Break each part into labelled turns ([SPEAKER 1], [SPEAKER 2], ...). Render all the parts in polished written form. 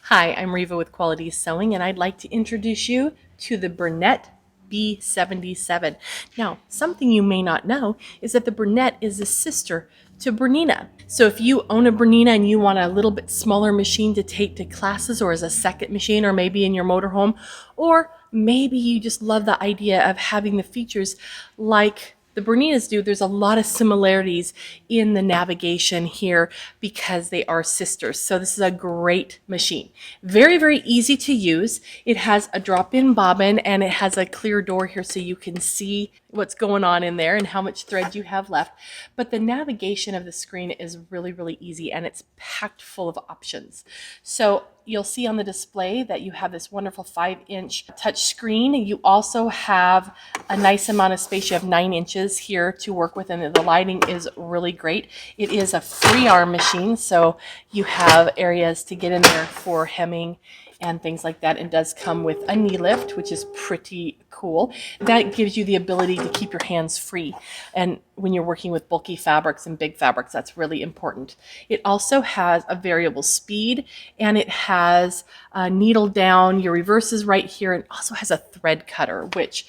[SPEAKER 1] Hi, I'm Riva with Quality Sewing, and I'd like to introduce you to the Bernette B77. Now, something you may not know is that the Bernette is a sister to Bernina. So if you own a Bernina and you want a little bit smaller machine to take to classes or as a second machine or maybe in your motorhome, or maybe you just love the idea of having the features like the Berninas do, there's a lot of similarities in the navigation here because they are sisters. So this is a great machine. Very, very easy to use. It has a drop-in bobbin and it has a clear door here so you can see what's going on in there and how much thread you have left. But the navigation of the screen is really, really easy and it's packed full of options. So you'll see on the display that you have this wonderful 5-inch touch screen. You also have a nice amount of space. You have 9 inches here to work with, and the lighting is really great. It is a free arm machine, so you have areas to get in there for hemming and things like that. It does come with a knee lift, which is pretty cool. That gives you the ability to keep your hands free. And when you're working with bulky fabrics and big fabrics, that's really important. It also has a variable speed, and it has a needle down. Your reverse is right here, and also has a thread cutter, which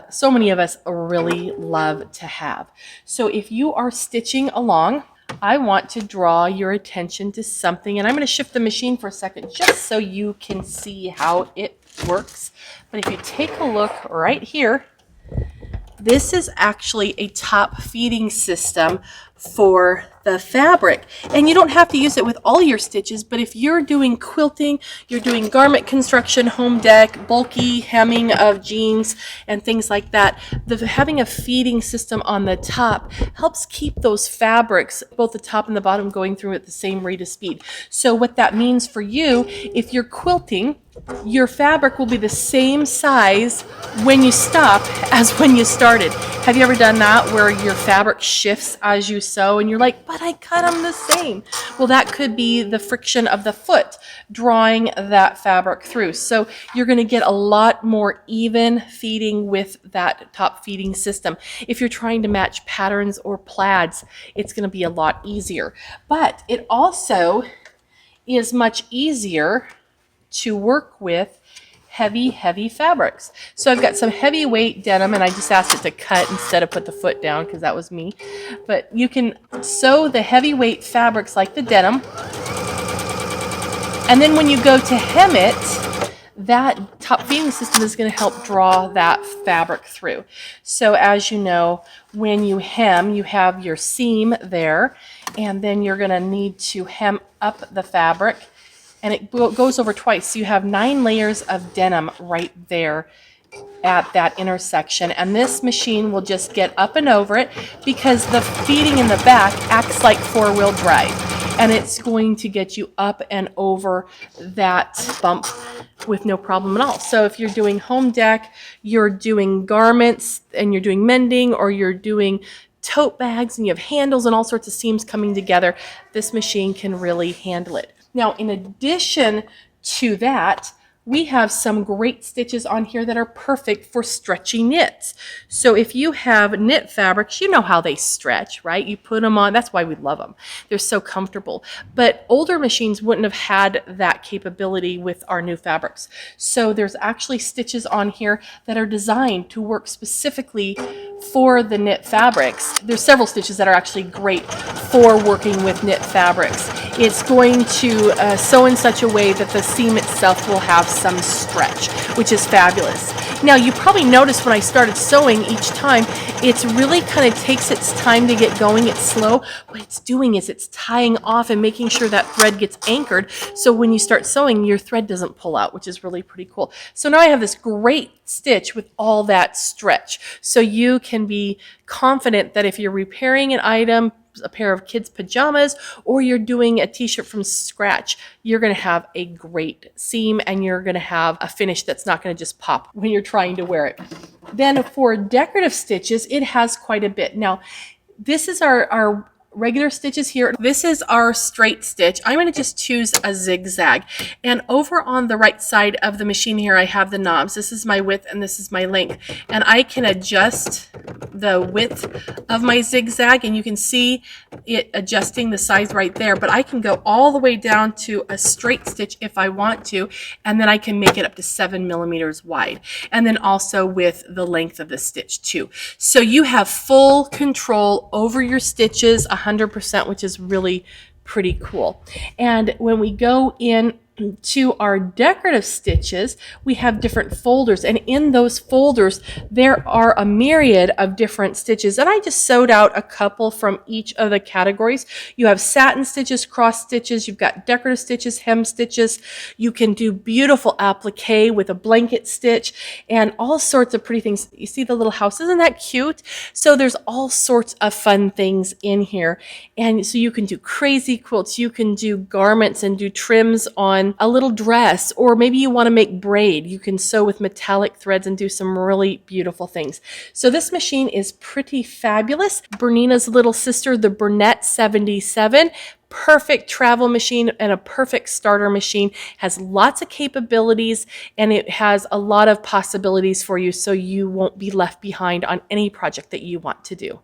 [SPEAKER 1] so many of us really love to have. So if you are stitching along, I want to draw your attention to something, and I'm going to shift the machine for a second just so you can see how it works. But if you take a look right here, this is actually a top feeding system for the fabric, and you don't have to use it with all your stitches, but if you're doing quilting, you're doing garment construction, home deck, bulky hemming of jeans and things like that, having a feeding system on the top helps keep those fabrics, both the top and the bottom, going through at the same rate of speed. So what that means for you, if you're quilting, your fabric will be the same size when you stop as when you started. Have you ever done that where your fabric shifts as you sew and you're like, but I cut them the same? Well, that could be the friction of the foot drawing that fabric through. So you're going to get a lot more even feeding with that top feeding system. If you're trying to match patterns or plaids, it's going to be a lot easier. But it also is much easier to work with heavy fabrics. So I've got some heavyweight denim, and I just asked it to cut instead of put the foot down because that was me. But you can sew the heavyweight fabrics like the denim, and then when you go to hem it, that top feeding system is going to help draw that fabric through. So as you know, when you hem, you have your seam there, and then you're going to need to hem up the fabric, and it goes over twice. So you have 9 layers of denim right there at that intersection, and this machine will just get up and over it because the feeding in the back acts like 4-wheel drive, and it's going to get you up and over that bump with no problem at all. So if you're doing home deck, you're doing garments, and you're doing mending, or you're doing tote bags and you have handles and all sorts of seams coming together, this machine can really handle it. Now, in addition to that, we have some great stitches on here that are perfect for stretchy knits. So if you have knit fabrics, you know how they stretch, right? You put them on, that's why we love them. They're so comfortable. But older machines wouldn't have had that capability with our new fabrics. So there's actually stitches on here that are designed to work specifically for the knit fabrics. There's several stitches that are actually great for working with knit fabrics. It's going to sew in such a way that the seam itself will have some stretch, which is fabulous. Now, you probably noticed when I started sewing each time, it's really kind of takes its time to get going. It's slow. What it's doing is it's tying off and making sure that thread gets anchored, so when you start sewing, your thread doesn't pull out, which is really pretty cool. So now I have this great stitch with all that stretch. So you can be confident that if you're repairing an item, a pair of kids' pajamas, or you're doing a t-shirt from scratch, you're going to have a great seam and you're going to have a finish that's not going to just pop when you're trying to wear it. Then for decorative stitches, it has quite a bit. Now, this is our regular stitches here. This is our straight stitch. I'm going to just choose a zigzag. And over on the right side of the machine here, I have the knobs. This is my width and this is my length. And I can adjust the width of my zigzag, and you can see it adjusting the size right there. But I can go all the way down to a straight stitch if I want to, and then I can make it up to 7 millimeters wide. And then also with the length of the stitch too. So you have full control over your stitches 100%, which is really pretty cool. And when we go in to our decorative stitches, we have different folders, and in those folders there are a myriad of different stitches, and I just sewed out a couple from each of the categories. You have satin stitches, cross stitches, you've got decorative stitches, hem stitches. You can do beautiful applique with a blanket stitch and all sorts of pretty things. You see the little house, isn't that cute? So there's all sorts of fun things in here, and so you can do crazy quilts, you can do garments and do trims on a little dress, or maybe you want to make braid. You can sew with metallic threads and do some really beautiful things. So this machine is pretty fabulous. Bernina's little sister, the Bernette 77. Perfect travel machine and a perfect starter machine. Has lots of capabilities, and it has a lot of possibilities for you, so you won't be left behind on any project that you want to do.